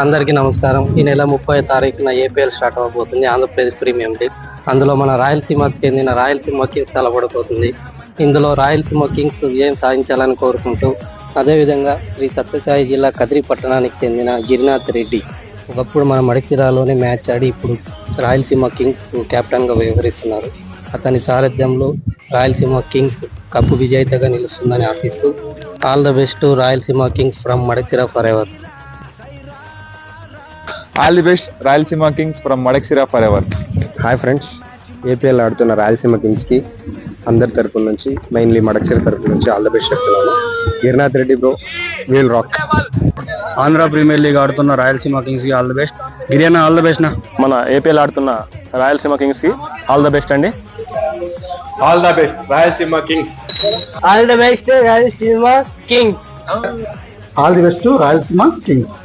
అందరికీ నమస్కారం. ఈ నెల 30వ తారీఖున ఏపీఎల్ స్టార్ట్ అవబోతుంది, ఆంధ్రప్రదేశ్ ప్రీమియం లీగ్. అందులో మన రాయలసీమకు చెందిన రాయలసీమ కింగ్స్ తలపడిపోతుంది. ఇందులో రాయలసీమ కింగ్స్ విజయం సాధించాలని కోరుకుంటూ, అదేవిధంగా శ్రీ సత్యసాయి జిల్లా కదిరి పట్టణానికి చెందిన గిరినాథ్ రెడ్డి ఒకప్పుడు మన మడిసిరాలోనే మ్యాచ్ ఆడి ఇప్పుడు రాయలసీమ కింగ్స్కు కెప్టెన్గా వ్యవహరిస్తున్నారు. అతని సారథ్యంలో రాయలసీమ కింగ్స్ కప్పు విజేతగా నిలుస్తుందని ఆశిస్తూ all the best Rayalaseema Kings from Madakasira forever. All the best Rayalaseema Kings from Madakasira forever. Hi friends, APL ఆడుతున్న రాయలసీమ కింగ్స్కి అందరి తరపు నుంచి, మెయిన్లీ మడక్సిరా తరపు నుంచి ఆల్ ద బెస్ట్ చెప్తున్నాను. Girinath Reddy bro, we'll rock. Andhra Premier League ఆడుతున్న రాయలసీమ కింగ్స్ కి ఆల్ ద బెస్ట్. గిరియానా ఆల్ ద బెస్ట్ నా. మన ఏపీఎల్ ఆడుతున్న రాయలసీమ కింగ్స్ కి ఆల్ ద బెస్ట్ అండి. All the best Rayalaseema Kings. All the best Rayalaseema Kings. All the best Rayalaseema Kings.